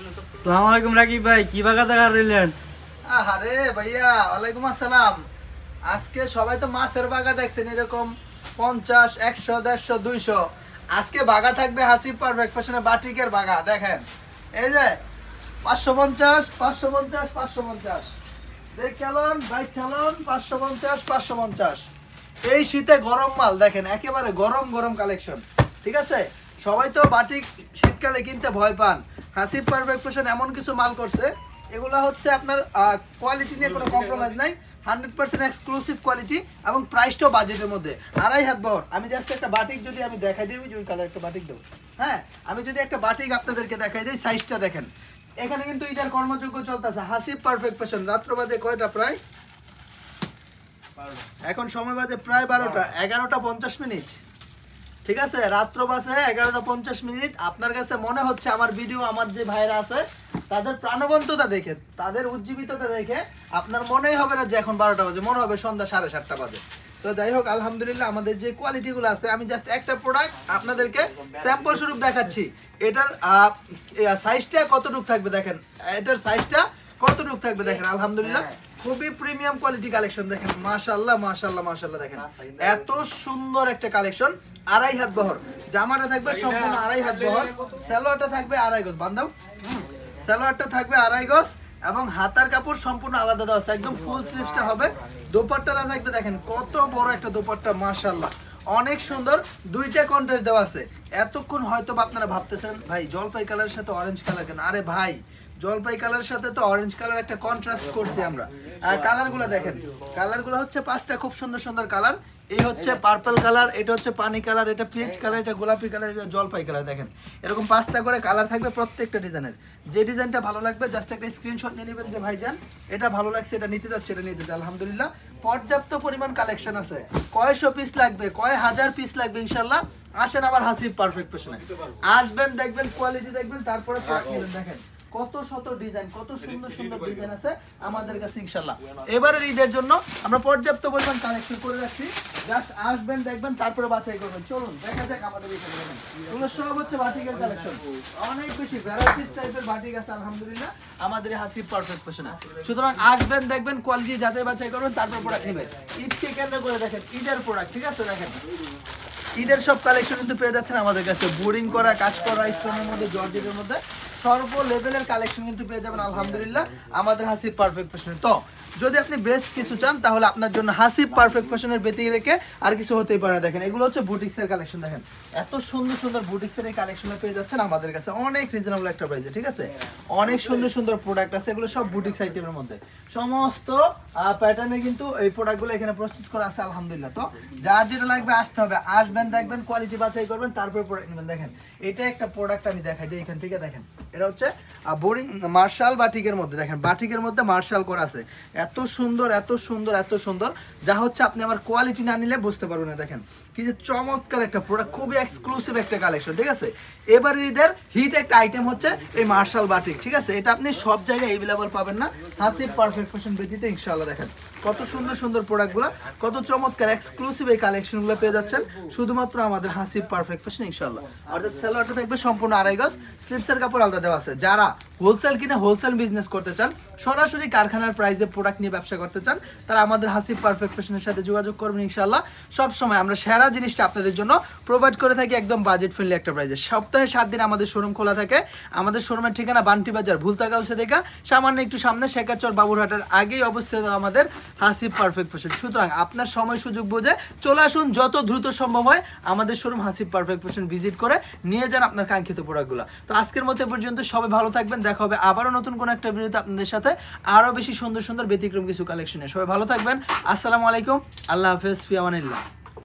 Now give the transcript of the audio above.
আসসালামু আলাইকুম রাকিব ভাই, কি বাগা দেখা রইলেন? আরে ভাইয়া, ওয়ালাইকুম আসসালাম। আজকে সবাই তো মাছের বাগা দেখছেন, এরকম 50, 100, 150, 200। আজকে বাগা থাকবে হাসিব পারফেক্ট ফ্যাশনের বাটিকের বাগা। দেখেন এই যে 550, 550, 550, দেখ চালন বাইক চালন, 550, 550। এই শীতে গরম মাল দেখেন, একেবারে গরম গরম কালেকশন। ঠিক আছে, সবাই তো বাটিক শীতকালে কিনতে ভয় পান। হাসিব পারফেক্ট ফ্যাশন এমন কিছু মাল করছে, এগুলা হচ্ছে আপনার কোয়ালিটি নিয়ে কোনো কম্প্রোমাইজ নাই, 100% এক্সক্লুসিভ কোয়ালিটি এবং প্রাইসটাও বাজেটের মধ্যে। 2.5 হাত বহর। আমি জাস্ট একটা বাটিক যদি আমি দেখাই দিই, ওই কালার একটা বাটিক দেবো। হ্যাঁ, আমি যদি একটা বাটিক আপনাদেরকে দেখাই দিই, সাইজটা দেখেন। এখানে কিন্তু ঈদের কর্মযোগ্য চলতেছে। Hasib perfect fashion. রাত্র বাজে কয়টা? প্রায় এখন সময় বাজে প্রায় 12টা, 11টা 50 মিনিট। ঠিক আছে, রাত্র বাজে 11টা 50 মিনিট। আপনার কাছে মনে হচ্ছে আমার ভিডিও, আমার যে ভাইরা আছে তাদের প্রাণবন্ততা দেখে, তাদের উজ্জীবিততা দেখে আপনার মনেই হবে না যে এখন 12টা বাজে, মনে হবে সন্ধ্যা 7:30টা বাজে। তো যাই হোক, আলহামদুলিল্লাহ আমাদের যে কোয়ালিটিগুলো আছে, আমি জাস্ট একটা প্রোডাক্ট আপনাদেরকে স্যাম্পল স্বরূপ দেখাচ্ছি। এটার সাইজটা কতটুকু থাকবে দেখেন, এটার সাইজটা কতটুকু থাকবে দেখেন। আলহামদুলিল্লাহ খুবই প্রিমিয়াম কোয়ালিটি কালেকশন। দেখেন মাশাআল্লাহ মাশাআল্লাহ মাশাআল্লাহ, দেখেন এত সুন্দর একটা কালেকশন। 2.5 হাত বহর, জামাটা থাকবে সম্পূর্ণ 2.5 হাত বহর, সালোয়ারটা থাকবে 2.5 গজ। বান্দাও সালোয়ারটা থাকবে 2.5 গজ এবং হাতার কাপড় সম্পূর্ণ আলাদা দেওয়া আছে, একদম ফুল স্লিভসটা হবে। দোপাট্টাটা থাকবে দেখেন কত বড় একটা দোপাট্টা, মাশাআল্লাহ অনেক সুন্দর। দুইটা কন্ট্রাস্ট দেওয়া আছে। এতক্ষণ হয়তো আপনারা ভাবতেছেন ভাই জলপাই কালারের সাথে অরেঞ্জ কালার কেন? আরে ভাই, জলপাই কালারের সাথে তো অরেঞ্জ কালার একটা কন্ট্রাস্ট করছি আমরা। আর কালারগুলো দেখেন, কালারগুলো হচ্ছে 5টা খুব সুন্দর সুন্দর কালার। এই হচ্ছে পার্পল কালার, এটা হচ্ছে পানি কালার, এটা পিচ কালার, এটা গোলাপি কালার, এটা জলপাই কালার। দেখেন এরকম 5টা করে কালার থাকবে প্রত্যেকটা ডিজাইনের। যে ডিজাইনটা ভালো লাগবে জাস্ট একটা স্ক্রিনশট নিয়ে নেবেন যে ভাইজান এটা ভালো লাগছে, এটা নিতে যাচ্ছে, এটা নিতে যাচ্ছে। আলহামদুলিল্লাহ পর্যাপ্ত পরিমাণ কালেকশন আছে। কয়শো পিস লাগবে, কয় হাজার পিস লাগবে ইনশাল্লাহ আসেন আবার হাসিব পারফেক্ট ফ্যাশনে। আসবেন, দেখবেন কোয়ালিটি দেখবেন, তারপরে প্রোডাক্ট নেবেন। দেখেন কত শত ডিজাইন, কত সুন্দর সুন্দর ডিজাইন আছে আমাদের কাছে ইনশাআল্লাহ। এবারের ঈদের জন্য আমরা পর্যাপ্ত পরিমাণ কালেকশন করে রাখছি। জাস্ট আসবেন, দেখবেন, তারপরে বাছাই করবেন। চলুন দেখা যাক আমাদের এখানে। দেখেন এগুলো সব হচ্ছে বাটিকের কালেকশন, অনেক বেশি ভ্যারাইটিস টাইপের বাটিক আছে আলহামদুলিল্লাহ আমাদের হাসিব পারফেক্ট ফ্যাশনে। সুতরাং আসবেন, দেখবেন, কোয়ালিটি যাচাই বাছাই করবেন, তারপর প্রোডাক্ট নেবেন। ঈদকে কেন্দ্র করে দেখেন ঈদের প্রোডাক্ট। ঠিক আছে, দেখেন ঈদের সব কালেকশন কিন্তু পেয়ে যাচ্ছেন আমাদের কাছে। বোরিং করা, কাজ করা, স্টোনের মধ্যে, জর্জেটের মধ্যে সর্ব লেভেলের কালেকশন কিন্তু পেয়ে যাবেন আলহামদুলিল্লাহ আমাদের হাসিব পারফেক্ট ফ্যাশনে। তো যদি আপনি বেস্ট কিছু চান তাহলে আপনার জন্য হাসিব পারফেক্ট ফ্যাশনের ব্যতিক্রম রেখে আর কিছু হতেই পারে না। দেখেন এগুলো হচ্ছে বুটিক্সের কালেকশন। দেখেন এত সুন্দর সুন্দর বুটিক্সের এই কালেকশনে পেয়ে যাচ্ছেন আমাদের কাছে অনেক রিজনেবল একটা প্রাইসে। ঠিক আছে, অনেক সুন্দর সুন্দর প্রোডাক্ট আছে, এগুলো সব বুটিক্স আইটেমের মধ্যে। সমস্ত প্যাটার্নে কিন্তু এই প্রোডাক্টগুলো এখানে প্রস্তুত করা আছে আলহামদুলিল্লাহ। তো যার যেটা লাগবে আসতে হবে, আসবেন, দেখবেন, কোয়ালিটি বাছাই করবেন, তারপরে প্রোডাক্ট নেবেন। দেখেন এটা একটা প্রোডাক্ট আমি দেখাই দিই এখান থেকে। দেখেন এটা হচ্ছে বোরিং মার্শাল বাটিকের মধ্যে। দেখেন বাটিকের মধ্যে মার্শাল করা আছে, এত সুন্দর এত সুন্দর এত সুন্দর, যা হচ্ছে আপনি আমার কোয়ালিটি না নিলে বুঝতে পারবেন না। দেখেন কি যে চমৎকার একটা প্রোডাক্ট, খুবই এক্সক্লুসিভ একটা কালেকশন। ঠিক আছে, এবারের ঈদের হিট একটা আইটেম হচ্ছে এই মার্শাল বাটিক। ঠিক আছে, এটা আপনি সব জায়গায় অ্যাভেলেবল পাবেন না, হাসিব পারফেক্ট ফ্যাশন ব্যতীত ইনশাআল্লাহ। দেখেন কত সুন্দর সুন্দর প্রোডাক্টগুলো, কত চমৎকার এক্সক্লুসিভ এই কালেকশনগুলো পেয়ে যাচ্ছেন শুধুমাত্র আমাদের হাসিব পারফেক্ট ফ্যাশন ইনশাআল্লাহ। অর্থাৎ সালোয়ারটা থাকবে সম্পূর্ণ 2.5 গজ, স্লিপসের কাপড় আলাদা দেওয়া আছে। যারা হোলসেল কিনে হোলসেল বিজনেস করতে চান, সরাসরি কারখানার প্রাইসে প্রোডাক্ট নিয়ে ব্যবসা করতে চান, তারা আমাদের হাসিব পারফেক্ট ফ্যাশনের সাথে যোগাযোগ করবেন ইনশাআল্লাহ। সব সময় আমরা সেরা জিনিসটা আপনাদের জন্য প্রোভাইড করে থাকি একদম বাজেট ফ্রেন্ডলি একটা প্রাইসে। সপ্তাহে 7 দিন আমাদের শোরুম খোলা থাকে। আমাদের শোরুমের ঠিকানা বান্টি বাজার, ভুলতাগাঁও দেখা সামান্য একটু সামনে শেখারচর বাবুরহাটের আগেই অবস্থিত আমাদের হাসিব পারফেক্ট ফ্যাশন। সুতরাং আপনার সময় সুযোগ বুঝে চলে আসুন, যত দ্রুত সম্ভব হয় আমাদের showroom Hasib perfect fashion visit করে নিয়ে যান আপনার কাঙ্ক্ষিত প্রোডাক্টগুলো। তো আজকের মতো পর্যন্ত সবাই ভালো থাকবেন, দেখা হবে আবারও নতুন কোনো একটা ভিডিওতে আপনাদের সাথে আরও বেশি সুন্দর সুন্দর ব্যতিক্রম কিছু কালেকশনে। সবাই ভালো থাকবেন, আসসালামু আলাইকুম, আল্লাহ হাফেজ, ফি আমানিল্লাহ।